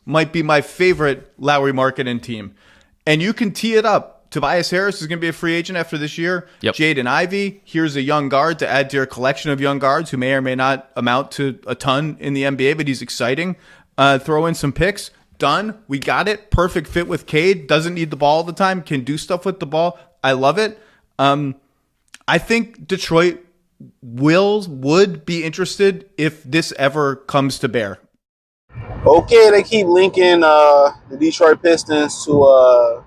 might be my favorite Lauri Markkanen team. And you can tee it up. Tobias Harris is going to be a free agent after this year. Yep. Jaden Ivey, here's a young guard to add to your collection of young guards who may or may not amount to a ton in the NBA, but he's exciting. Throw in some picks. Done. We got it. Perfect fit with Cade. Doesn't need the ball all the time. Can do stuff with the ball. I love it. I think Detroit would be interested if this ever comes to bear. Okay, they keep linking the Detroit Pistons to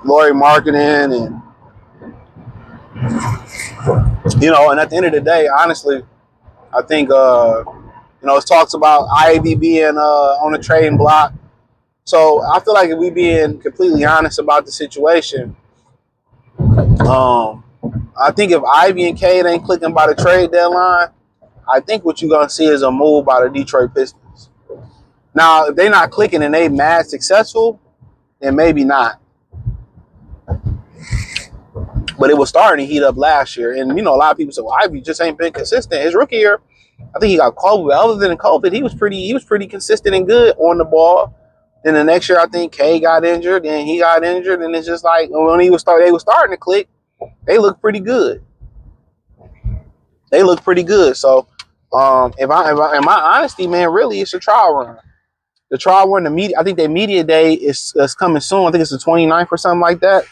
Lauri Markkanen, and and at the end of the day, honestly, I think it talks about Ivey being on the trading block. So I feel like if we being completely honest about the situation, I think if Ivey and Cade ain't clicking by the trade deadline, I think what you're gonna see is a move by the Detroit Pistons. Now, if they're not clicking and they mad successful, then maybe not. But it was starting to heat up last year. And, a lot of people say, well, Ivey just ain't been consistent. His rookie year, I think he got COVID. Other than COVID, he was pretty consistent and good on the ball. Then the next year, I think Kay got injured, and he got injured. And it's just like when they were starting to click, they looked pretty good. So, in my honesty, man, really, it's a trial run. The trial run, I think the media day is coming soon. I think it's the 29th or something like that.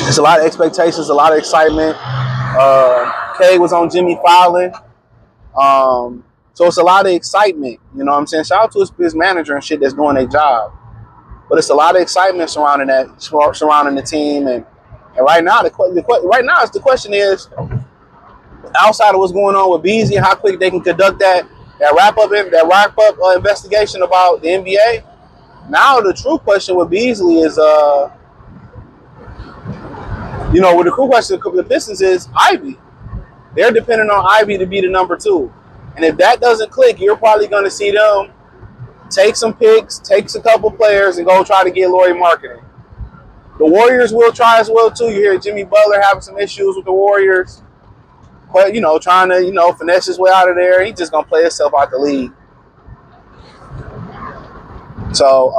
It's a lot of expectations, a lot of excitement. Kay was on Jimmy Fallon. So it's a lot of excitement. You know what I'm saying? Shout out to his manager and shit that's doing their job. But it's a lot of excitement surrounding the team. And right now, the question is, outside of what's going on with Beasley and how quick they can conduct that wrap up investigation about the NBA. Now the true question with Beasley is, what the true question of the Pistons is Ivey. They're depending on Ivey to be the number 2. And if that doesn't click, you're probably going to see them take some picks, take a couple players, and go try to get Lauri Markkanen. The Warriors will try as well, too. You hear Jimmy Butler having some issues with the Warriors. But, trying to, finesse his way out of there. He's just going to play himself out the league. So,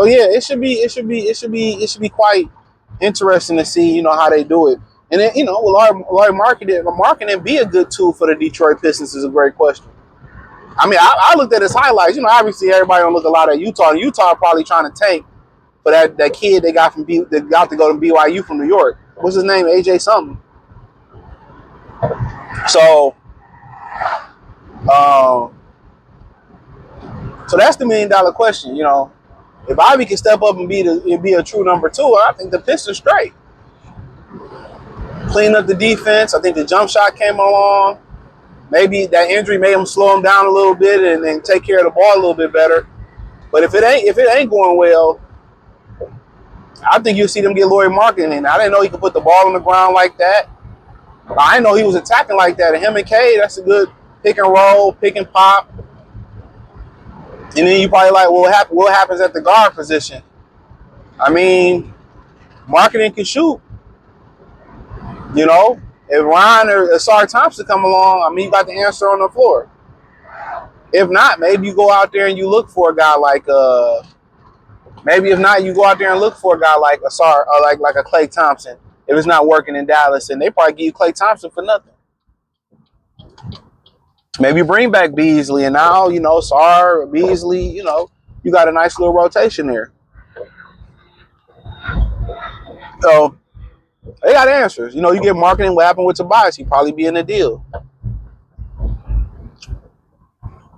yeah, it should be quite interesting to see, how they do it. And then, will Lauri Markkanen be a good tool for the Detroit Pistons is a great question. I mean, I looked at his highlights. Obviously everybody don't look a lot at Utah. Utah probably trying to tank for that kid they got to go to BYU from New York. What's his name? AJ something. So, so that's the $1 million question. If Ivey can step up and be a true number 2, I think the Pistons straight. Clean up the defense. I think the jump shot came along. Maybe that injury made him slow him down a little bit and take care of the ball a little bit better. But if it ain't going well, I think you'll see them get Lauri Markkanen. I didn't know he could put the ball on the ground like that. I didn't know he was attacking like that. And him and Cade, that's a good pick and roll, pick and pop. And then you probably like, well, what happens at the guard position? I mean, Markkanen can shoot. If Ryan or Asar Thompson come along, I mean, you got the answer on the floor. If not, maybe you go out there and you look for a guy like maybe if not, you go out there and look for a guy like Asar or like a Klay Thompson. If it's not working in Dallas, and they probably give you Klay Thompson for nothing. Maybe bring back Beasley, and now Asar, Beasley. You got a nice little rotation there. So they got answers. You get Markkanen. What happened with Tobias? He'd probably be in the deal.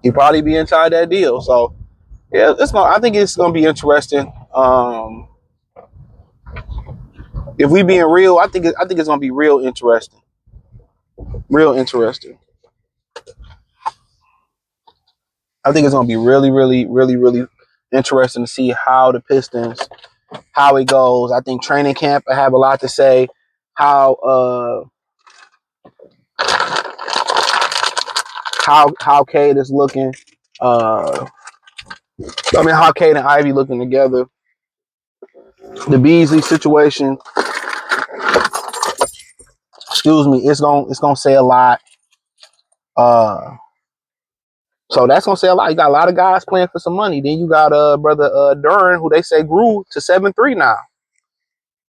He'd probably be inside that deal. So, yeah, I think it's gonna be interesting. If we being real, I think it's gonna be real interesting. Real interesting. I think it's gonna be really, really, really, really interesting to see how the Pistons, how it goes. I think training camp I have a lot to say. How Cade is looking. How Cade and Ivey looking together. The Beasley situation. Excuse me. It's gonna say a lot. So that's gonna say a lot. You got a lot of guys playing for some money. Then you got brother Duran, who they say grew to 7'3" now.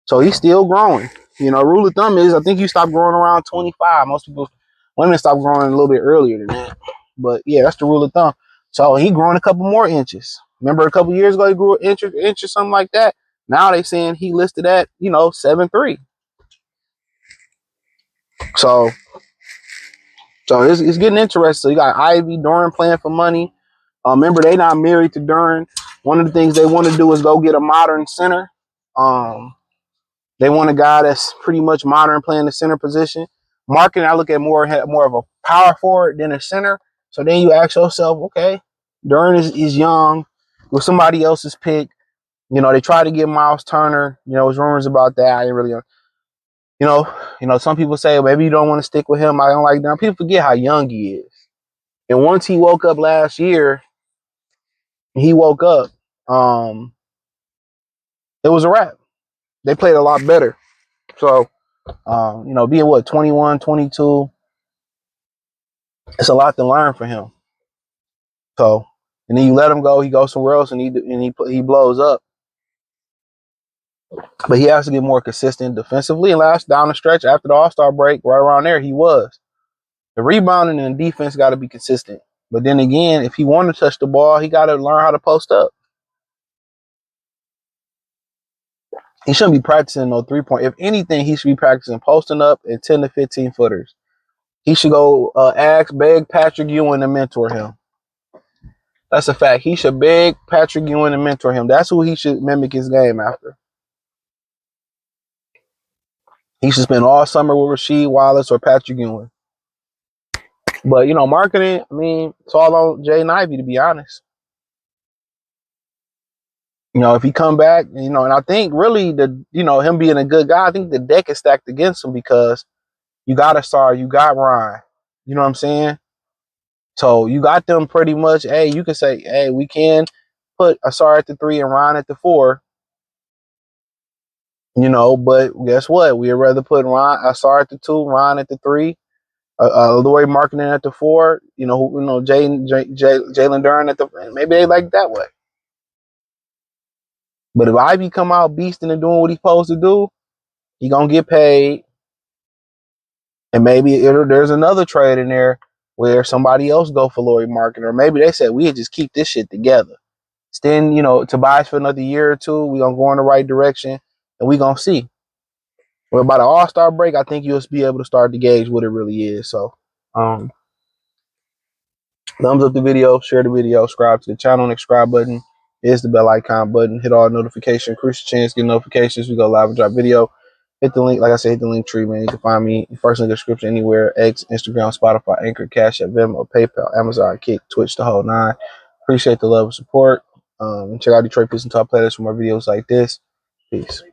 So he's still growing. You know, rule of thumb is I think you stop growing around 25. Most people, women stop growing a little bit earlier than that. But yeah, that's the rule of thumb. So he growing a couple more inches. Remember a couple years ago he grew an inch or something like that. Now they saying he listed at 7'3". So it's getting interesting. So you got Ivey, Duran playing for money. Remember they not married to Duran. One of the things they want to do is go get a modern center. They want a guy that's pretty much modern playing the center position. Markkanen, I look at more of a power forward than a center. So then you ask yourself, okay, Duran is young with somebody else's pick. They tried to get Miles Turner. There's rumors about that. I didn't really, some people say maybe you don't want to stick with him. I don't like Duran. People forget how young he is. And once he woke up last year, it was a wrap. They played a lot better. So, being 21, 22, it's a lot to learn for him. So, and then you let him go, he goes somewhere else, and he blows up. But he has to get more consistent defensively. And last down the stretch after the All-Star break, right around there, he was. The rebounding and the defense got to be consistent. But then again, if he wanted to touch the ball, he got to learn how to post up. He shouldn't be practicing no 3-point. If anything, he should be practicing posting up at 10 to 15 footers. He should go beg Patrick Ewing to mentor him. That's a fact. He should beg Patrick Ewing to mentor him. That's who he should mimic his game after. He should spend all summer with Rasheed Wallace or Patrick Ewing. But, Markkanen, it's all on Jaden Ivey, to be honest. If he come back, and I think really him being a good guy, I think the deck is stacked against him because you got a star, you got Ryan. You know what I'm saying? So you got them pretty much, hey, you can say, hey, we can put a star at the 3 and Ryan at the 4. But guess what? We'd rather put a star at the 2, Ryan at the 3, Lauri Markkanen at the 4, Jalen Duran at the, maybe they like that way. But if Ivey come out beasting and doing what he's supposed to do, he gonna get paid. And maybe there's another trade in there where somebody else go for Lauri Markkanen, or maybe they said we just keep this shit together. Then Tobias for another year or two, we gonna go in the right direction, and we gonna see. Well, by the All-Star break, I think you'll be able to start to gauge what it really is. So, thumbs up the video, share the video, subscribe to the channel, and the subscribe button is the bell icon button. Hit all notifications, increase your chance, get notifications. We go live and drop video. Hit the link, like I said, hit the link tree, man. You can find me first in the description anywhere: X, Instagram, Spotify, Anchor, Cash App, Venmo, PayPal, Amazon, Kick, Twitch, the whole 9. Appreciate the love and support. And check out Detroit Pistons top players for more videos like this. Peace.